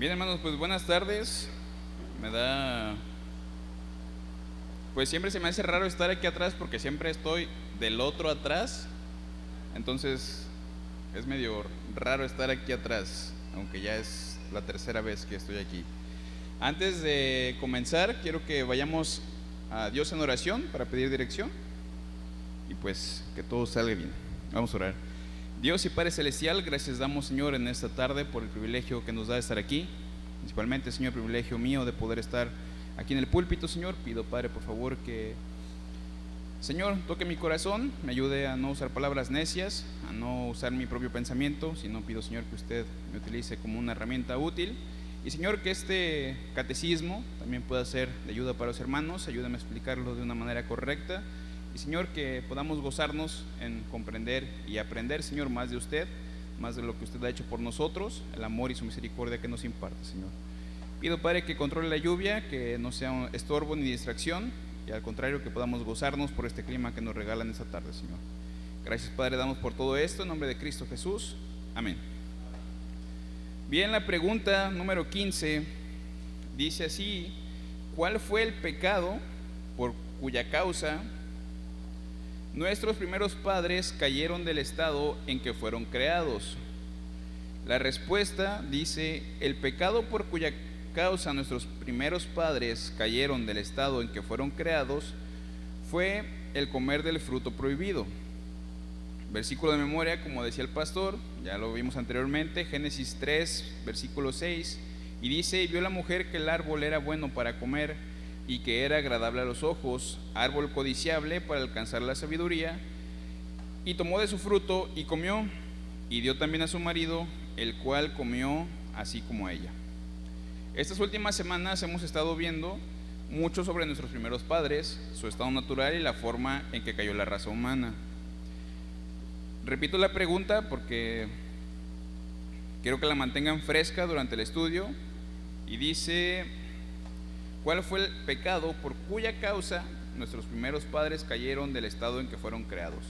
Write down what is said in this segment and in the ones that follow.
Bien, hermanos, pues buenas tardes. Me da, pues siempre se me hace raro estar aquí atrás porque siempre estoy del otro atrás. Entonces es medio raro estar aquí atrás, aunque ya es la tercera vez que estoy aquí. Antes de comenzar, quiero que vayamos a Dios en oración para pedir dirección y pues que todo salga bien. Vamos a orar. Dios y Padre Celestial, gracias damos, Señor, en esta tarde por el privilegio que nos da de estar aquí. Principalmente, Señor, privilegio mío de poder estar aquí en el púlpito, Señor. Pido, Padre, por favor, que, Señor, toque mi corazón, me ayude a no usar palabras necias, a no usar mi propio pensamiento, sino pido, Señor, que usted me utilice como una herramienta útil. Y, Señor, que este catecismo también pueda ser de ayuda para los hermanos, ayúdame a explicarlo de una manera correcta. Y, Señor, que podamos gozarnos en comprender y aprender, Señor, más de usted, más de lo que usted ha hecho por nosotros, el amor y su misericordia que nos imparte, Señor. Pido, Padre, que controle la lluvia, que no sea un estorbo ni distracción, y al contrario, que podamos gozarnos por este clima que nos regalan esta tarde, Señor. Gracias, Padre, damos por todo esto, en nombre de Cristo Jesús. Amén. Bien, la pregunta número 15 dice así: ¿cuál fue el pecado por cuya causa nuestros primeros padres cayeron del estado en que fueron creados? La respuesta dice: el pecado por cuya causa nuestros primeros padres cayeron del estado en que fueron creados fue el comer del fruto prohibido. Versículo de memoria, como decía el pastor, ya lo vimos anteriormente, Génesis 3, versículo 6, y dice: y vio la mujer que el árbol era bueno para comer y que era agradable a los ojos, árbol codiciable para alcanzar la sabiduría, y tomó de su fruto y comió, y dio también a su marido, el cual comió así como ella. Estas últimas semanas hemos estado viendo mucho sobre nuestros primeros padres, su estado natural y la forma en que cayó la raza humana. Repito la pregunta porque quiero que la mantengan fresca durante el estudio, y dice: ¿cuál fue el pecado por cuya causa nuestros primeros padres cayeron del estado en que fueron creados?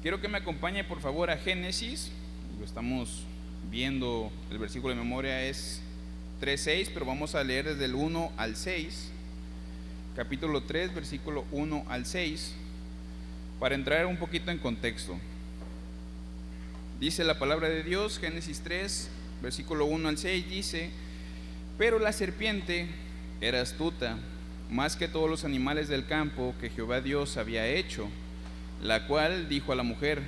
Quiero que me acompañe por favor a Génesis. Lo estamos viendo, el versículo de memoria es 3:6, pero vamos a leer desde el 1 al 6. Capítulo 3, versículo 1 al 6, para entrar un poquito en contexto. Dice la palabra de Dios, Génesis 3, versículo 1 al 6, dice: pero la serpiente era astuta, más que todos los animales del campo que Jehová Dios había hecho, la cual dijo a la mujer: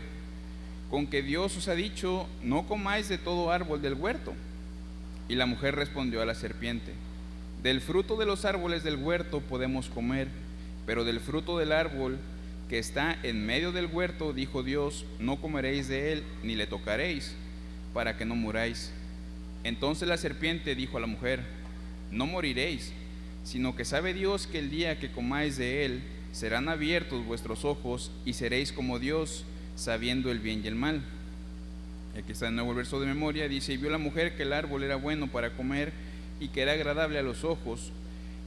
¿con que Dios os ha dicho, no comáis de todo árbol del huerto? Y la mujer respondió a la serpiente: del fruto de los árboles del huerto podemos comer, pero del fruto del árbol que está en medio del huerto, dijo Dios, no comeréis de él, ni le tocaréis, para que no muráis. Entonces la serpiente dijo a la mujer: no moriréis, sino que sabe Dios que el día que comáis de él, serán abiertos vuestros ojos, y seréis como Dios, sabiendo el bien y el mal. Aquí está de nuevo el verso de memoria, dice: y vio la mujer que el árbol era bueno para comer, y que era agradable a los ojos,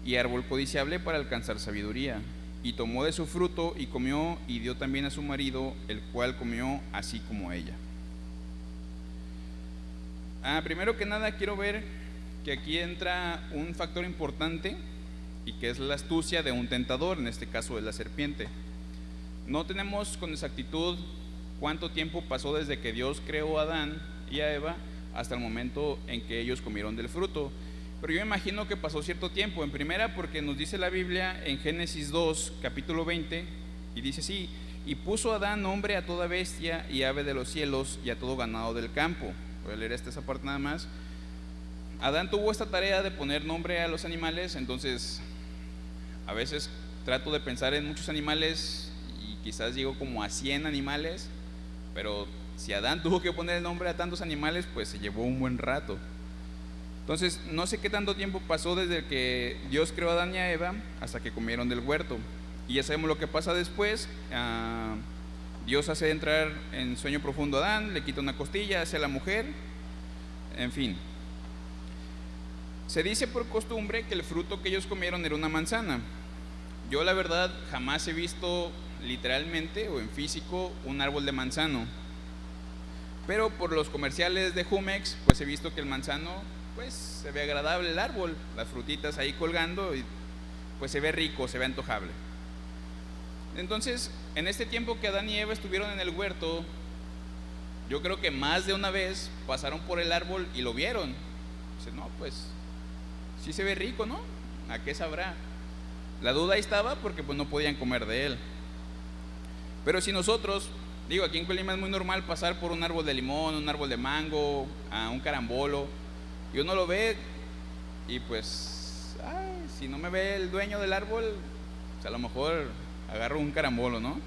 y árbol codiciable para alcanzar sabiduría. Y tomó de su fruto y comió, y dio también a su marido, el cual comió así como ella. Primero que nada quiero ver que aquí entra un factor importante, y que es la astucia de un tentador, en este caso de la serpiente. No tenemos con exactitud cuánto tiempo pasó desde que Dios creó a Adán y a Eva hasta el momento en que ellos comieron del fruto, pero yo imagino que pasó cierto tiempo. En primera, porque nos dice la Biblia en Génesis 2, capítulo 20, y dice así: y puso Adán nombre a toda bestia y ave de los cielos y a todo ganado del campo. Voy a leer esa parte nada más. Adán tuvo esta tarea de poner nombre a los animales. Entonces a veces trato de pensar en muchos animales y quizás llego como a 100 animales, pero si Adán tuvo que poner el nombre a tantos animales, pues se llevó un buen rato. Entonces no sé qué tanto tiempo pasó desde que Dios creó a Adán y a Eva hasta que comieron del huerto. Y ya sabemos lo que pasa después. Dios hace entrar en sueño profundo a Adán, le quita una costilla, hace a la mujer, en fin. Se dice por costumbre que el fruto que ellos comieron era una manzana. Yo la verdad jamás he visto literalmente o en físico un árbol de manzano, pero por los comerciales de Jumex pues he visto que el manzano pues se ve agradable el árbol, las frutitas ahí colgando y pues se ve rico, se ve antojable. Entonces, en este tiempo que Adán y Eva estuvieron en el huerto, yo creo que más de una vez pasaron por el árbol y lo vieron. Dice, no, pues sí se ve rico, ¿no? ¿A qué sabrá? La duda ahí estaba porque pues no podían comer de él. Pero si nosotros, digo, aquí en Colima es muy normal pasar por un árbol de limón, un árbol de mango, a un carambolo, y uno lo ve y pues, ay, si no me ve el dueño del árbol, pues a lo mejor agarro un carambolo, ¿no?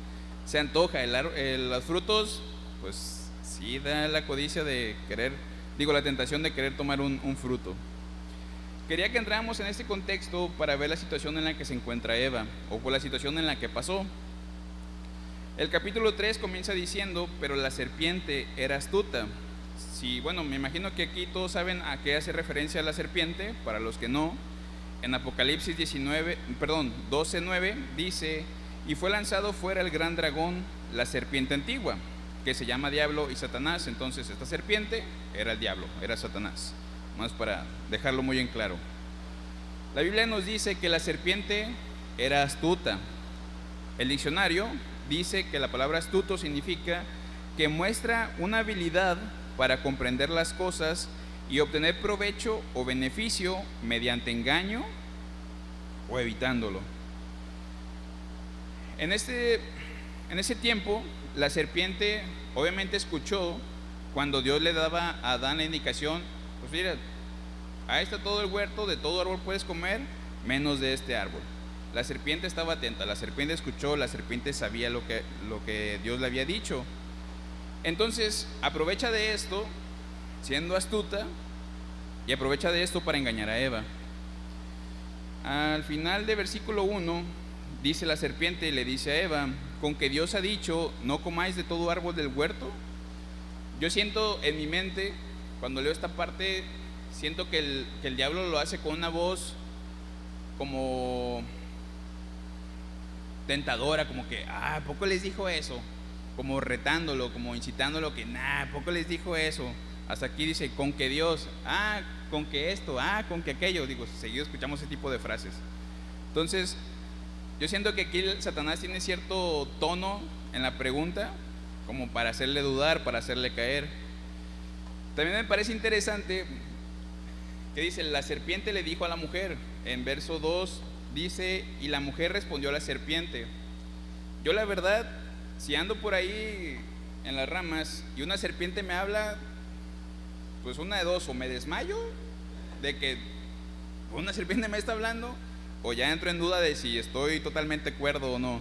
Se antoja, los frutos, pues sí da la codicia de querer, digo, la tentación de querer tomar un fruto. Quería que entráramos en este contexto para ver la situación en la que se encuentra Eva, o por la situación en la que pasó. El capítulo 3 comienza diciendo, pero la serpiente era astuta. Sí, bueno, me imagino que aquí todos saben a qué hace referencia la serpiente. Para los que no, en Apocalipsis 12:9 dice, y fue lanzado fuera el gran dragón, la serpiente antigua, que se llama Diablo y Satanás. Entonces esta serpiente era el diablo, era Satanás. Más para dejarlo muy en claro. La Biblia nos dice que la serpiente era astuta. El diccionario dice que la palabra astuto significa que muestra una habilidad para comprender las cosas y obtener provecho o beneficio mediante engaño o evitándolo. En ese tiempo, la serpiente obviamente escuchó cuando Dios le daba a Adán la indicación, pues mira, ahí está todo el huerto, de todo árbol puedes comer, menos de este árbol. La serpiente estaba atenta, la serpiente escuchó, la serpiente sabía lo que Dios le había dicho. Entonces aprovecha de esto, siendo astuta, y aprovecha de esto para engañar a Eva. Al final de versículo 1 dice la serpiente y le dice a Eva, con que Dios ha dicho, no comáis de todo árbol del huerto. Yo siento en mi mente, cuando leo esta parte, siento que el diablo lo hace con una voz como tentadora, como que, ¿a poco les dijo eso? Como retándolo, como incitándolo, que, ¿a poco les dijo eso? Hasta aquí dice, con que Dios, con que esto, con que aquello. Digo, seguido escuchamos ese tipo de frases. Entonces, yo siento que aquí Satanás tiene cierto tono en la pregunta, como para hacerle dudar, para hacerle caer. También me parece interesante que dice, la serpiente le dijo a la mujer, en verso 2 dice, y la mujer respondió a la serpiente. Yo la verdad, si ando por ahí en las ramas y una serpiente me habla, pues una de dos, o me desmayo de que una serpiente me está hablando, o ya entro en duda de si estoy totalmente cuerdo o no.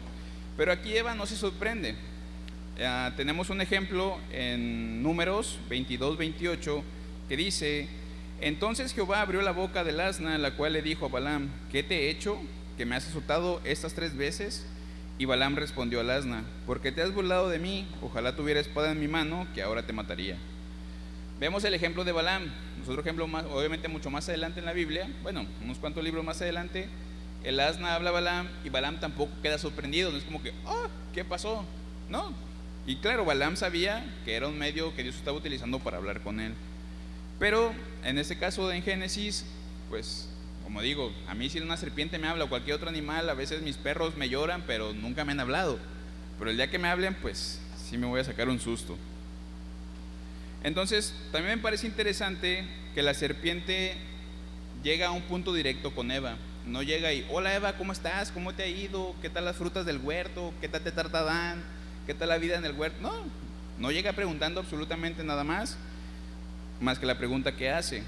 Pero aquí Eva no se sorprende. Tenemos un ejemplo en Números 22:28 que dice, entonces Jehová abrió la boca del asna, la cual le dijo a Balaam, ¿qué te he hecho, que me has azotado estas 3 veces? Y Balaam respondió al asna, porque te has burlado de mí, ojalá tuviera espada en mi mano, que ahora te mataría. Vemos el ejemplo de Balaam. Otro ejemplo más, obviamente mucho más adelante en la Biblia, bueno, unos cuantos libros más adelante, el asna habla a Balaam y Balaam tampoco queda sorprendido, no es como que, ¿qué pasó? No, y claro, Balaam sabía que era un medio que Dios estaba utilizando para hablar con él. Pero en este caso en Génesis, pues como digo, a mí si una serpiente me habla o cualquier otro animal, a veces mis perros me lloran, pero nunca me han hablado. Pero el día que me hablen, pues sí me voy a sacar un susto. Entonces, también me parece interesante que la serpiente llega a un punto directo con Eva. No llega y, hola Eva, ¿cómo estás? ¿Cómo te ha ido? ¿Qué tal las frutas del huerto? ¿Qué tal te trata Adán? ¿Qué tal la vida en el huerto? No llega preguntando absolutamente nada más que la pregunta que hace.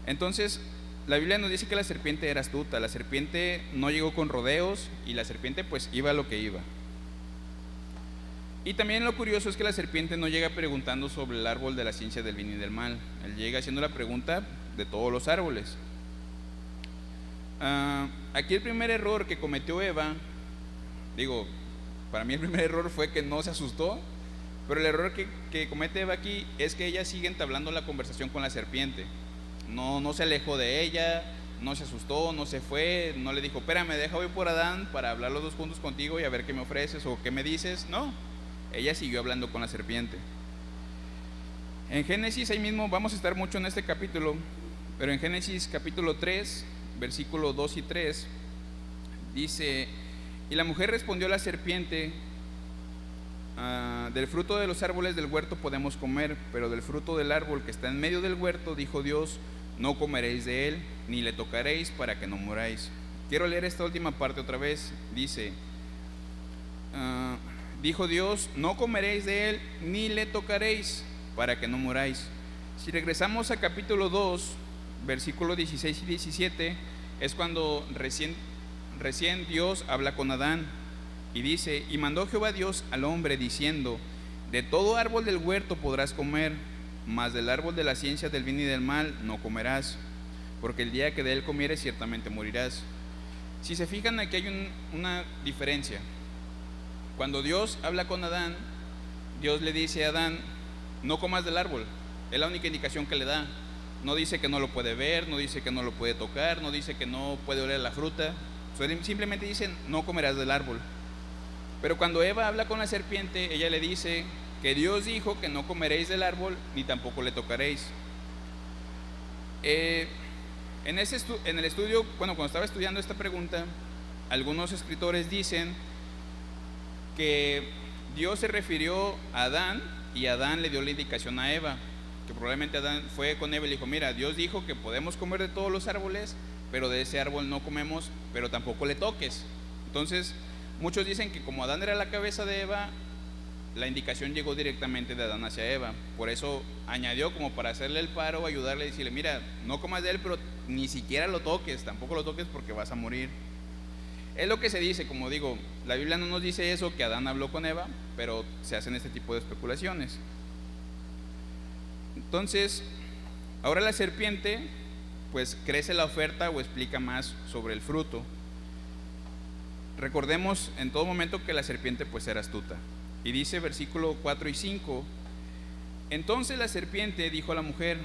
Entonces, la Biblia nos dice que la serpiente era astuta. La serpiente no llegó con rodeos y la serpiente pues iba a lo que iba. Y también lo curioso es que la serpiente no llega preguntando sobre el árbol de la ciencia del bien y del mal. Él llega haciendo la pregunta de todos los árboles. Aquí el primer error que cometió Eva, digo, para mí el primer error fue que no se asustó, pero el error que comete Eva aquí es que ella sigue entablando la conversación con la serpiente. No se alejó de ella, no se asustó, no se fue, no le dijo, espérame, deja voy por Adán para hablar los dos juntos contigo y a ver qué me ofreces o qué me dices. No, ella siguió hablando con la serpiente. En Génesis, ahí mismo vamos a estar mucho en este capítulo, pero en Génesis capítulo 3, versículo 2 y 3, dice: y la mujer respondió a la serpiente: del fruto de los árboles del huerto podemos comer, pero del fruto del árbol que está en medio del huerto, dijo Dios, no comeréis de él, ni le tocaréis para que no muráis. Quiero leer esta última parte otra vez. Dice: dijo Dios, no comeréis de él, ni le tocaréis para que no muráis. Si regresamos a capítulo 2, versículos 16 y 17, es cuando recién Dios habla con Adán y dice: y mandó Jehová Dios al hombre diciendo, de todo árbol del huerto podrás comer, mas del árbol de la ciencia del bien y del mal no comerás, porque el día que de él comieres ciertamente morirás. Si se fijan, aquí hay una diferencia. Cuando Dios habla con Adán, Dios le dice a Adán, no comas del árbol. Es la única indicación que le da. No dice que no lo puede ver, no dice que no lo puede tocar, no dice que no puede oler la fruta. Simplemente dice, no comerás del árbol. Pero cuando Eva habla con la serpiente, ella le dice que Dios dijo que no comeréis del árbol, ni tampoco le tocaréis. En el estudio, cuando estaba estudiando esta pregunta, algunos escritores dicen que Dios se refirió a Adán y Adán le dio la indicación a Eva, que probablemente Adán fue con Eva y le dijo, mira, Dios dijo que podemos comer de todos los árboles, pero de ese árbol no comemos, pero tampoco le toques. Entonces, muchos dicen que como Adán era la cabeza de Eva, la indicación llegó directamente de Adán hacia Eva. Por eso añadió como para hacerle el paro, ayudarle y decirle, mira, no comas de él, pero ni siquiera lo toques, tampoco lo toques porque vas a morir. Es lo que se dice, como digo, la Biblia no nos dice eso, que Adán habló con Eva, pero se hacen este tipo de especulaciones. Entonces, ahora la serpiente pues crece la oferta o explica más sobre el fruto. Recordemos en todo momento que la serpiente pues era astuta. Y dice versículo 4 y 5, entonces la serpiente dijo a la mujer,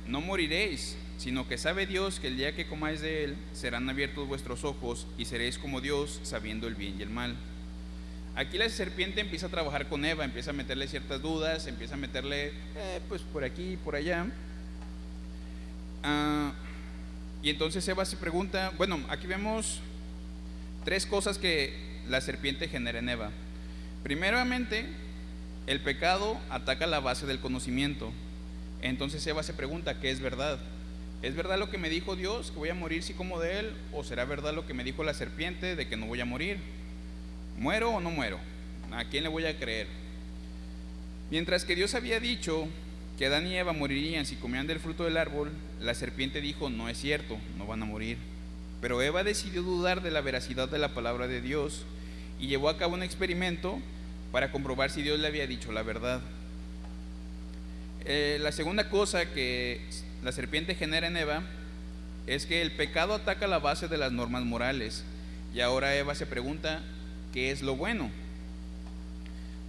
no moriréis, sino que sabe Dios que el día que comáis de él, serán abiertos vuestros ojos y seréis como Dios, sabiendo el bien y el mal. Aquí la serpiente empieza a trabajar con Eva, empieza a meterle ciertas dudas, empieza a meterle pues por aquí, por allá. Y entonces Eva se pregunta, bueno, aquí vemos tres cosas que la serpiente genera en Eva. Primeramente, el pecado ataca la base del conocimiento. Entonces Eva se pregunta, ¿qué es verdad? ¿Es verdad lo que me dijo Dios, que voy a morir si como de él? ¿O será verdad lo que me dijo la serpiente, de que no voy a morir? ¿Muero o no muero? ¿A quién le voy a creer? Mientras que Dios había dicho que Adán y Eva morirían si comían del fruto del árbol, la serpiente dijo, no es cierto, no van a morir. Pero Eva decidió dudar de la veracidad de la palabra de Dios y llevó a cabo un experimento para comprobar si Dios le había dicho la verdad. La segunda cosa que la serpiente genera en Eva es que el pecado ataca la base de las normas morales. Y ahora Eva se pregunta, ¿qué es lo bueno?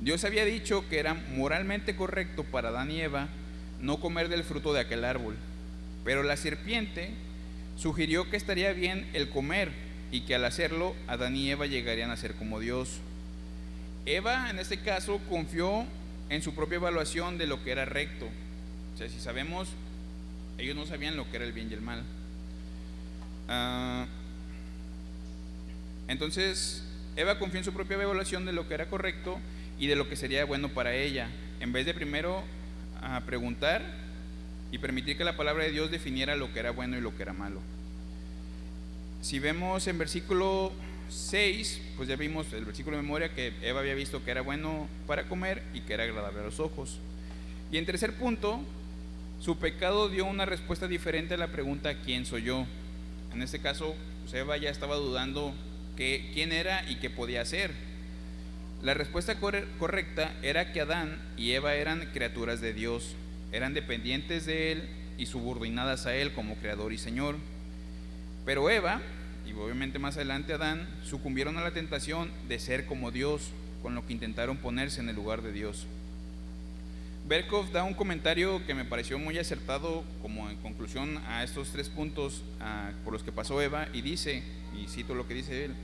Dios había dicho que era moralmente correcto para Adán y Eva no comer del fruto de aquel árbol, pero la serpiente sugirió que estaría bien el comer y que al hacerlo Adán y Eva llegarían a ser como Dios. Eva en este caso confió en su propia evaluación de lo que era recto. O sea, si sabemos, ellos no sabían lo que era el bien y el mal. Entonces Eva confió en su propia evaluación de lo que era correcto y de lo que sería bueno para ella, en vez de primero preguntar y permitir que la palabra de Dios definiera lo que era bueno y lo que era malo. Si vemos en versículo 6, pues ya vimos el versículo de memoria que Eva había visto que era bueno para comer y que era agradable a los ojos. Y en tercer punto, su pecado dio una respuesta diferente a la pregunta ¿quién soy yo? En este caso, pues Eva ya estaba dudando quién era y qué podía hacer. La respuesta correcta era que Adán y Eva eran criaturas de Dios, eran dependientes de él y subordinadas a él como creador y señor. Pero Eva, y obviamente más adelante Adán, sucumbieron a la tentación de ser como Dios, con lo que intentaron ponerse en el lugar de Dios. Berkhoff da un comentario que me pareció muy acertado como en conclusión a estos tres puntos por los que pasó Eva, y dice, y cito lo que dice él: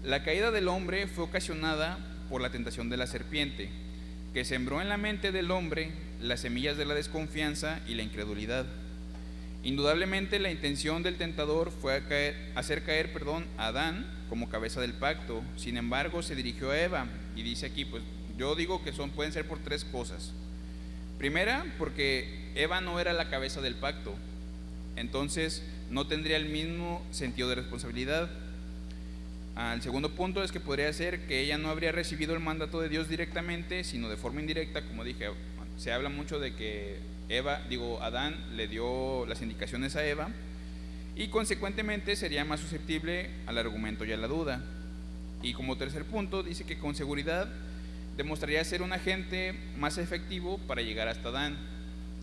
la caída del hombre fue ocasionada por la tentación de la serpiente, que sembró en la mente del hombre las semillas de la desconfianza y la incredulidad. Indudablemente la intención del tentador fue hacer caer a Adán como cabeza del pacto. Sin embargo, se dirigió a Eva y dice aquí, pues yo digo que pueden ser por tres cosas. Primera, porque Eva no era la cabeza del pacto, entonces no tendría el mismo sentido de responsabilidad. El segundo punto es que podría ser que ella no habría recibido el mandato de Dios directamente, sino de forma indirecta. Como dije, se habla mucho de que Adán le dio las indicaciones a Eva, y consecuentemente sería más susceptible al argumento y a la duda. Y como tercer punto, dice que con seguridad demostraría ser un agente más efectivo para llegar hasta Adán.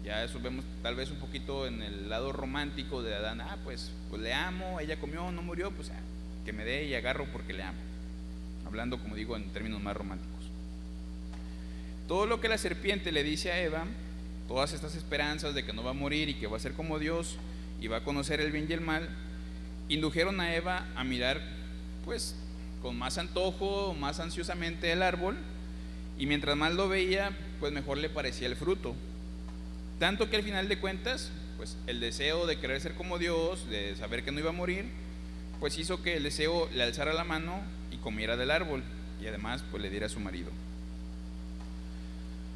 Ya eso vemos tal vez un poquito en el lado romántico de Adán. Pues le amo, ella comió, no murió, pues que me dé y agarro porque le amo. Hablando, como digo, en términos más románticos. Todo lo que la serpiente le dice a Eva, todas estas esperanzas de que no va a morir y que va a ser como Dios y va a conocer el bien y el mal, indujeron a Eva a mirar pues con más antojo, más ansiosamente el árbol, y mientras más lo veía, pues mejor le parecía el fruto. Tanto que al final de cuentas, pues el deseo de querer ser como Dios, de saber que no iba a morir, pues hizo que el deseo le alzara la mano y comiera del árbol, y además pues le diera a su marido.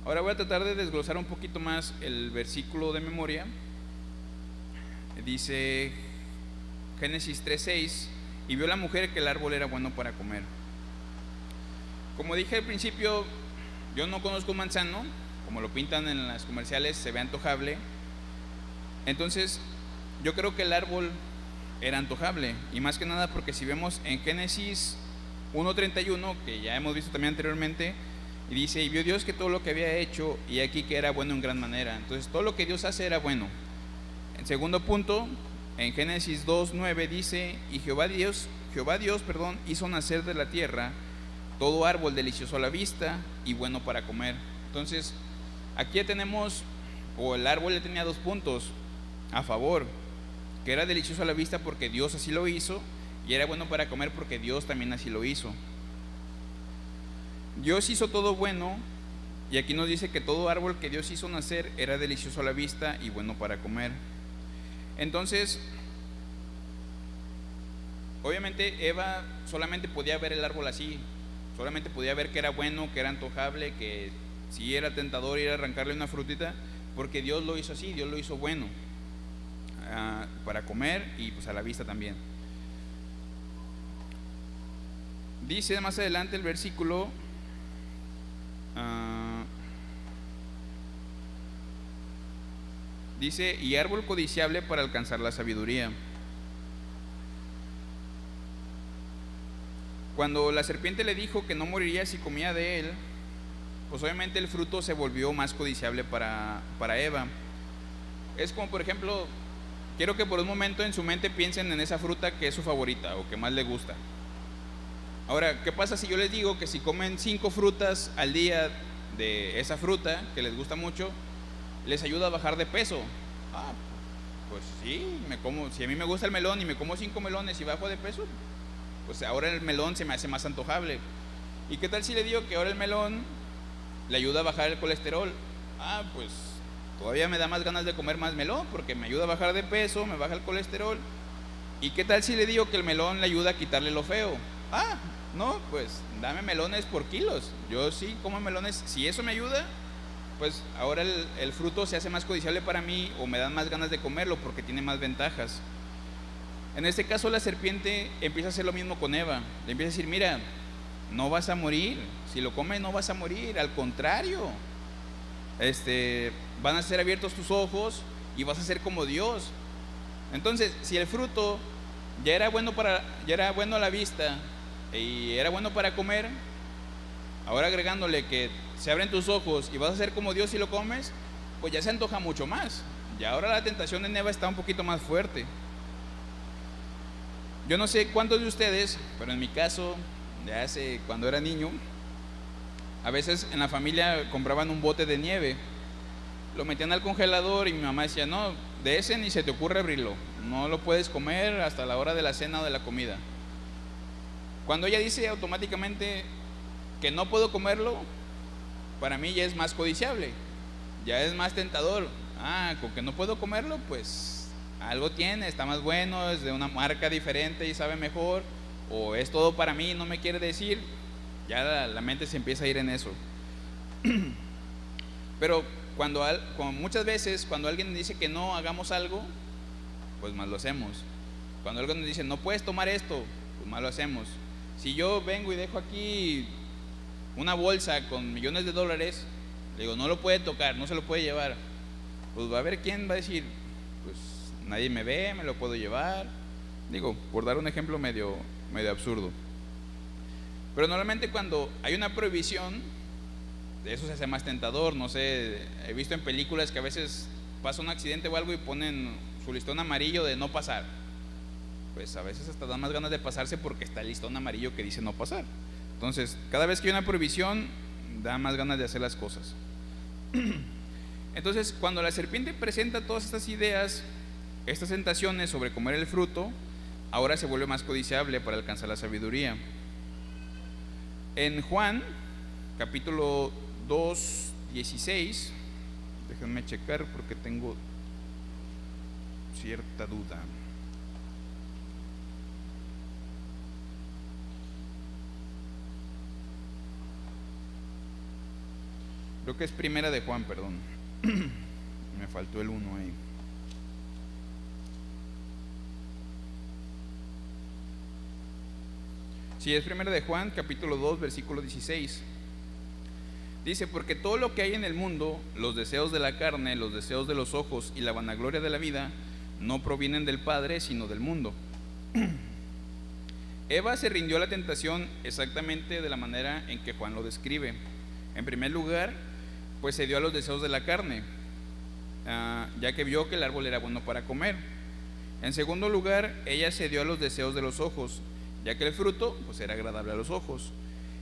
Ahora voy a tratar de desglosar un poquito más el versículo de memoria. Dice Génesis 3:6: y vio la mujer que el árbol era bueno para comer. Como dije al principio, yo no conozco un manzano, como lo pintan en las comerciales, se ve antojable. Entonces, yo creo que el árbol era antojable, y más que nada porque si vemos en Génesis 1:31, que ya hemos visto también anteriormente, y dice: y vio Dios que todo lo que había hecho, y aquí que era bueno en gran manera. Entonces, todo lo que Dios hace era bueno. En segundo punto, en Génesis 2:9 dice: y Jehová Dios, hizo nacer de la tierra todo árbol delicioso a la vista y bueno para comer. Entonces, aquí ya tenemos, el árbol ya tenía 2 puntos a favor: que era delicioso a la vista porque Dios así lo hizo, y era bueno para comer porque Dios también así lo hizo. Dios hizo todo bueno, y aquí nos dice que todo árbol que Dios hizo nacer era delicioso a la vista y bueno para comer. Entonces, obviamente Eva solamente podía ver el árbol así, solamente podía ver que era bueno, que era antojable, que si era tentador ir a arrancarle una frutita, porque Dios lo hizo así, Dios lo hizo bueno para comer y pues a la vista también. Dice más adelante el versículo dice: y árbol codiciable para alcanzar la sabiduría. Cuando la serpiente le dijo que no moriría si comía de él, pues obviamente el fruto se volvió más codiciable para Eva. Es como, por ejemplo, quiero que por un momento en su mente piensen en esa fruta que es su favorita o que más le gusta. Ahora, ¿qué pasa si yo les digo que si comen 5 frutas al día de esa fruta que les gusta mucho, les ayuda a bajar de peso? Pues sí, si a mí me gusta el melón y me como 5 melones y bajo de peso, pues ahora el melón se me hace más antojable. ¿Y qué tal si le digo que ahora el melón le ayuda a bajar el colesterol? Pues todavía me da más ganas de comer más melón porque me ayuda a bajar de peso, me baja el colesterol. ¿Y qué tal si le digo que el melón le ayuda a quitarle lo feo? No, pues dame melones por kilos. Yo sí como melones, si eso me ayuda, pues ahora el fruto se hace más codiciable para mí, o me dan más ganas de comerlo porque tiene más ventajas. En este caso la serpiente empieza a hacer lo mismo con Eva. Le empieza a decir: mira, no vas a morir, si lo comes no vas a morir, al contrario, van a ser abiertos tus ojos y vas a ser como Dios. Entonces, si el fruto ya era bueno a la vista y era bueno para comer, ahora agregándole que se abren tus ojos y vas a ser como Dios si lo comes, pues ya se antoja mucho más. Y ahora la tentación de Eva está un poquito más fuerte. Yo no sé cuántos de ustedes, pero en mi caso, cuando era niño, a veces en la familia compraban un bote de nieve, lo metían al congelador y mi mamá decía: no, de ese ni se te ocurre abrirlo, no lo puedes comer hasta la hora de la cena o de la comida. Cuando ella dice automáticamente que no puedo comerlo, para mí ya es más codiciable, ya es más tentador. Con que no puedo comerlo, pues algo tiene, está más bueno, es de una marca diferente y sabe mejor, o es todo para mí, no me quiere decir. Ya la mente se empieza a ir en eso. Pero como muchas veces cuando alguien dice que no hagamos algo, pues más lo hacemos. Cuando alguien nos dice no puedes tomar esto, pues más lo hacemos. Si yo vengo y dejo aquí una bolsa con millones de dólares, le digo no lo puede tocar, no se lo puede llevar, pues va a haber quién va a decir pues nadie me ve, me lo puedo llevar. Digo, por dar un ejemplo medio absurdo. Pero normalmente cuando hay una prohibición, eso se hace más tentador. No sé, he visto en películas que a veces pasa un accidente o algo y ponen su listón amarillo de no pasar. Pues a veces hasta da más ganas de pasarse porque está el listón amarillo que dice no pasar. Entonces, cada vez que hay una prohibición, da más ganas de hacer las cosas. Entonces, cuando la serpiente presenta todas estas ideas, estas tentaciones sobre comer el fruto, ahora se vuelve más codiciable para alcanzar la sabiduría. En Juan, capítulo 2, 16, déjenme checar porque tengo cierta duda. Creo que es primera de Juan, perdón. Me faltó el 1 ahí. Sí, es primera de Juan, capítulo 2, versículo 16. Dice, porque todo lo que hay en el mundo, los deseos de la carne, los deseos de los ojos y la vanagloria de la vida, no provienen del Padre, sino del mundo. Eva se rindió a la tentación exactamente de la manera en que Juan lo describe. En primer lugar, pues se dio a los deseos de la carne, ya que vio que el árbol era bueno para comer. En segundo lugar, ella se dio a los deseos de los ojos, ya que el fruto pues era agradable a los ojos.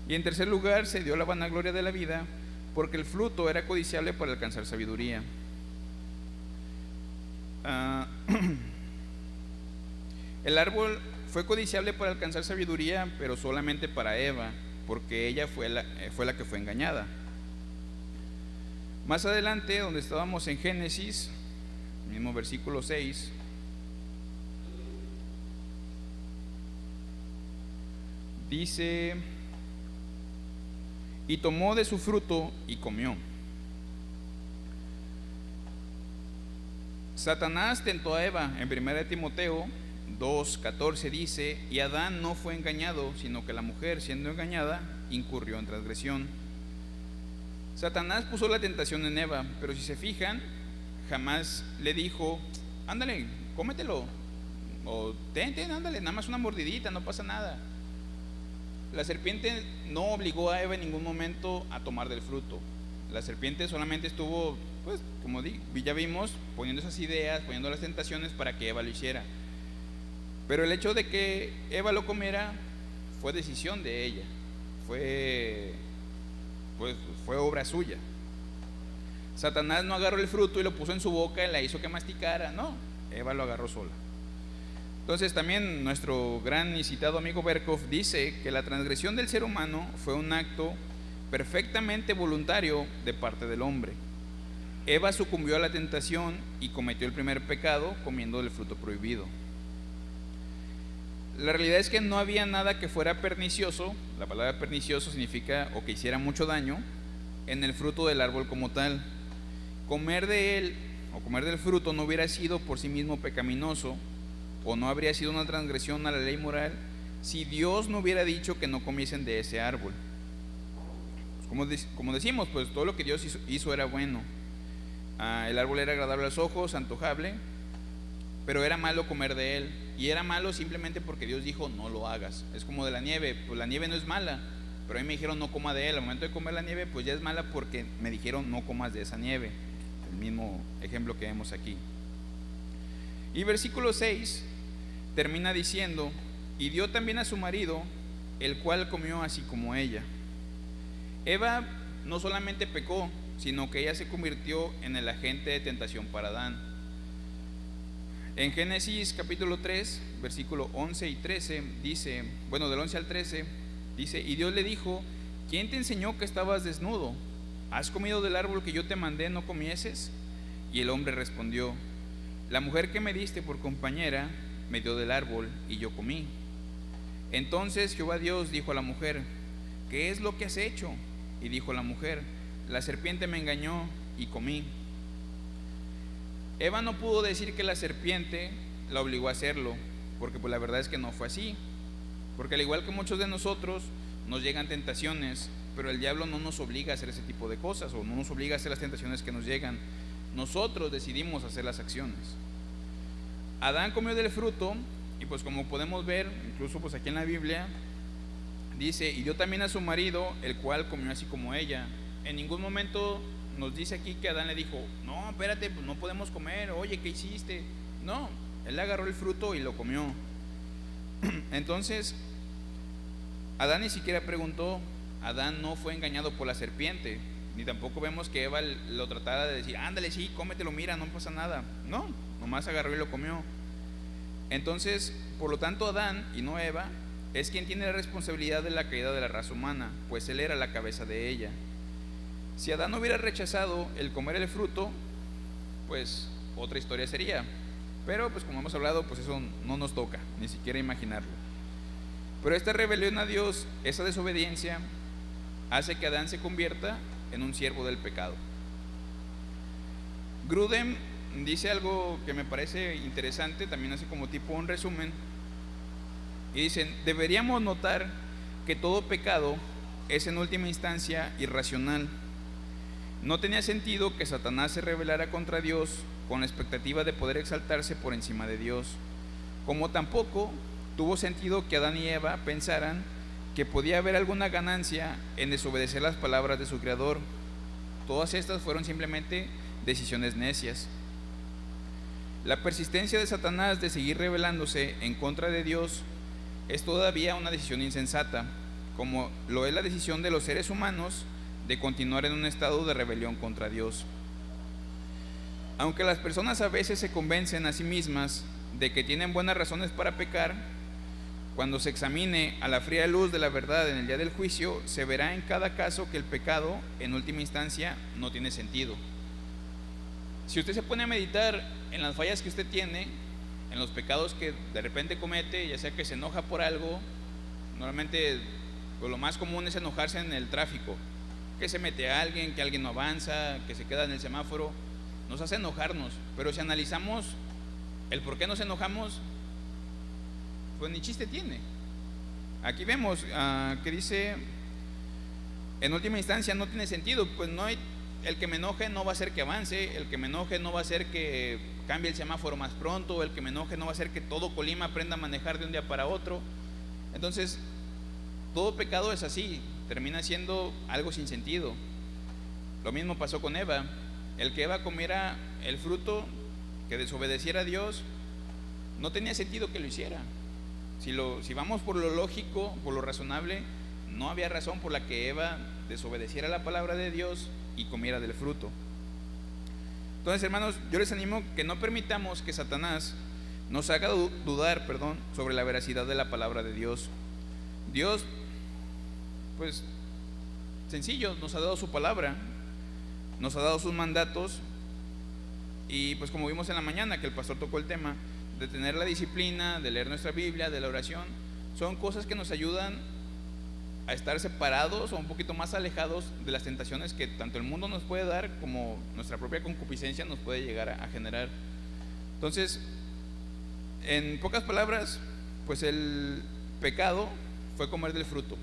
Y en tercer lugar, se dio a la vanagloria de la vida, porque el fruto era codiciable para alcanzar sabiduría. El árbol fue codiciable para alcanzar sabiduría, pero solamente para Eva, porque ella fue la que fue engañada. Más adelante, donde estábamos en Génesis, mismo versículo 6, dice, y tomó de su fruto y comió. Satanás tentó a Eva. En 1 Timoteo 2:14 dice, y Adán no fue engañado, sino que la mujer, siendo engañada, incurrió en transgresión. Satanás puso la tentación en Eva, pero si se fijan, jamás le dijo, ándale, cómetelo, o ten, ándale, nada más una mordidita, no pasa nada. La serpiente no obligó a Eva en ningún momento a tomar del fruto. La serpiente solamente estuvo, pues, como ya vimos, poniendo esas ideas, poniendo las tentaciones para que Eva lo hiciera. Pero el hecho de que Eva lo comiera fue decisión de ella, fue obra suya. Satanás no agarró el fruto y lo puso en su boca y la hizo que masticara, no, Eva lo agarró sola. Entonces también nuestro gran y citado amigo Berkhoff dice que la transgresión del ser humano fue un acto perfectamente voluntario de parte del hombre. Eva sucumbió a la tentación y cometió el primer pecado comiendo del fruto prohibido. La realidad es que no había nada que fuera pernicioso, la palabra pernicioso significa o que hiciera mucho daño, en el fruto del árbol como tal. Comer de él o comer del fruto no hubiera sido por sí mismo pecaminoso, o no habría sido una transgresión a la ley moral si Dios no hubiera dicho que no comiesen de ese árbol. Pues como decimos, pues todo lo que Dios hizo era bueno. El árbol era agradable a los ojos, antojable, pero era malo comer de él, y era malo simplemente porque Dios dijo no lo hagas. Es como de la nieve, pues la nieve no es mala, pero a mí me dijeron no coma de él. Al momento de comer la nieve, pues ya es mala porque me dijeron no comas de esa nieve. El mismo ejemplo que vemos aquí. Y versículo 6 termina diciendo, y dio también a su marido, el cual comió así como ella. Eva no solamente pecó, sino que ella se convirtió en el agente de tentación para Adán. En Génesis capítulo 3, versículo 11 y 13 dice, bueno, del 11 al 13 dice, y Dios le dijo, ¿quién te enseñó que estabas desnudo? ¿has comido del árbol que yo te mandé no comieses? Y el hombre respondió: la mujer que me diste por compañera me dio del árbol y yo comí. Entonces Jehová Dios dijo a la mujer: ¿qué es lo que has hecho? Y dijo la mujer: la serpiente me engañó y comí. Eva no pudo decir que la serpiente la obligó a hacerlo, porque pues la verdad es que no fue así. Porque al igual que muchos de nosotros, nos llegan tentaciones, pero el diablo no nos obliga a hacer ese tipo de cosas, o no nos obliga a hacer las tentaciones que nos llegan. Nosotros decidimos hacer las acciones. Adán comió del fruto, y pues como podemos ver, incluso pues aquí en la Biblia, dice: y dio también a su marido, el cual comió así como ella. En ningún momento nos dice aquí que Adán le dijo: no, espérate, pues no podemos comer, oye, ¿qué hiciste? No, él agarró el fruto y lo comió. Entonces, Adán ni siquiera preguntó. Adán no fue engañado por la serpiente, ni tampoco vemos que Eva lo tratara de decir: ándale, sí, cómetelo, mira, no pasa nada. No, nomás agarró y lo comió. Entonces, por lo tanto, Adán y no Eva es quien tiene la responsabilidad de la caída de la raza humana, pues él era la cabeza de ella. Si Adán hubiera rechazado el comer el fruto, pues otra historia sería. Pero pues como hemos hablado, pues eso no nos toca, ni siquiera imaginarlo. Pero esta rebelión a Dios, esa desobediencia, hace que Adán se convierta en un siervo del pecado. Grudem dice algo que me parece interesante, también hace como tipo un resumen, y dicen: deberíamos notar que todo pecado es en última instancia irracional. No tenía sentido que Satanás se rebelara contra Dios con la expectativa de poder exaltarse por encima de Dios, como tampoco tuvo sentido que Adán y Eva pensaran que podía haber alguna ganancia en desobedecer las palabras de su Creador. Todas estas fueron simplemente decisiones necias. La persistencia de Satanás de seguir rebelándose en contra de Dios es todavía una decisión insensata, como lo es la decisión de los seres humanos de continuar en un estado de rebelión contra Dios. Aunque las personas a veces se convencen a sí mismas de que tienen buenas razones para pecar, cuando se examine a la fría luz de la verdad en el día del juicio, se verá en cada caso que el pecado, en última instancia, no tiene sentido. Si usted se pone a meditar en las fallas que usted tiene, en los pecados que de repente comete, ya sea que se enoja por algo, normalmente pues lo más común es enojarse en el tráfico, que se mete a alguien, que alguien no avanza, que se queda en el semáforo, nos hace enojarnos. Pero si analizamos el por qué nos enojamos, pues ni chiste tiene. Aquí vemos que dice: en última instancia no tiene sentido. Pues no hay, el que me enoje no va a hacer que avance, el que me enoje no va a hacer que cambie el semáforo más pronto, el que me enoje no va a hacer que todo Colima aprenda a manejar de un día para otro. Entonces, todo pecado es así, termina siendo algo sin sentido. Lo mismo pasó con Eva. El que Eva comiera el fruto, que desobedeciera a Dios, no tenía sentido que lo hiciera. Si vamos por lo lógico, por lo razonable, no había razón por la que Eva desobedeciera la palabra de Dios y comiera del fruto. Entonces, hermanos, yo les animo que no permitamos que Satanás nos haga dudar, sobre la veracidad de la palabra de Dios. Dios, pues, sencillo, nos ha dado su palabra, nos ha dado sus mandatos, y pues como vimos en la mañana que el pastor tocó el tema de tener la disciplina, de leer nuestra Biblia, de la oración, son cosas que nos ayudan a estar separados o un poquito más alejados de las tentaciones que tanto el mundo nos puede dar como nuestra propia concupiscencia nos puede llegar a generar. Entonces, en pocas palabras, pues el pecado fue comer del fruto.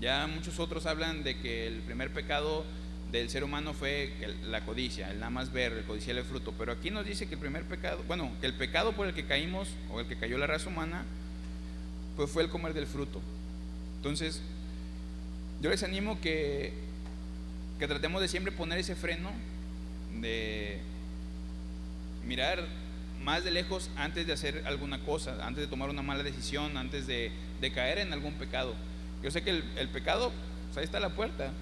Ya muchos otros hablan de que el primer pecado del ser humano fue la codicia, el nada más ver, el codiciar el fruto. Pero aquí nos dice que el primer pecado, que el pecado por el que caímos o el que cayó la raza humana, pues fue el comer del fruto. Entonces, yo les animo que tratemos de siempre poner ese freno, de mirar más de lejos antes de hacer alguna cosa, antes de tomar una mala decisión, antes de caer en algún pecado. Yo sé que el pecado, pues ahí está la puerta.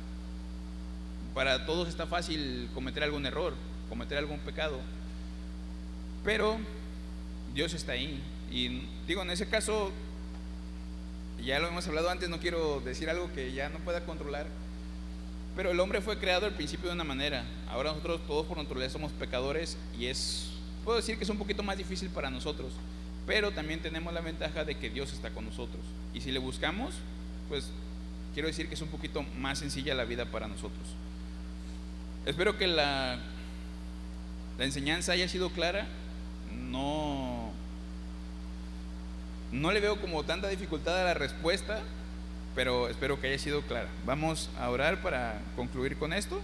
Para todos está fácil cometer algún error, cometer algún pecado, pero Dios está ahí. Y digo, en ese caso, ya lo hemos hablado antes, no quiero decir algo que ya no pueda controlar, Pero el hombre fue creado al principio de una manera. Ahora nosotros todos por naturaleza somos pecadores y puedo decir que es un poquito más difícil para nosotros. Pero también tenemos la ventaja de que Dios está con nosotros. Y si le buscamos, pues quiero decir que es un poquito más sencilla la vida para nosotros. Espero que la enseñanza haya sido clara. No le veo como tanta dificultad a la respuesta, pero espero que haya sido clara. Vamos a orar para concluir con esto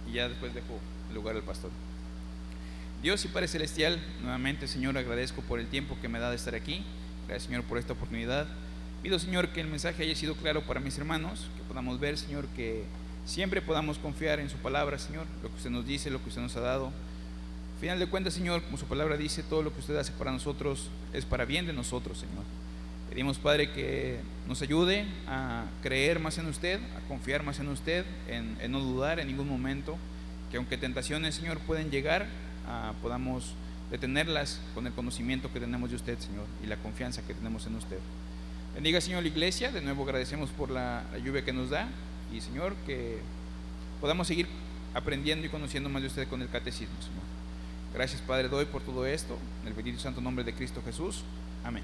y ya después dejo el lugar al pastor. Dios y Padre Celestial, nuevamente, Señor, agradezco por el tiempo que me da de estar aquí. Gracias, Señor, por esta oportunidad. Pido, Señor, que el mensaje haya sido claro para mis hermanos, que podamos ver, Señor, que siempre podamos confiar en su palabra, Señor, lo que usted nos dice, lo que usted nos ha dado. Al final de cuentas, Señor, como su palabra dice, todo lo que usted hace para nosotros es para bien de nosotros, Señor. Pedimos, Padre, que nos ayude a creer más en usted, a confiar más en usted, en no dudar en ningún momento, que aunque tentaciones, Señor, pueden llegar, podamos detenerlas con el conocimiento que tenemos de usted, Señor, y la confianza que tenemos en usted. Bendiga, Señor, la iglesia. De nuevo agradecemos por la lluvia que nos da, y, Señor, que podamos seguir aprendiendo y conociendo más de usted con el catecismo, Señor. Gracias, Padre, doy por todo esto, en el bendito y santo nombre de Cristo Jesús. Amén.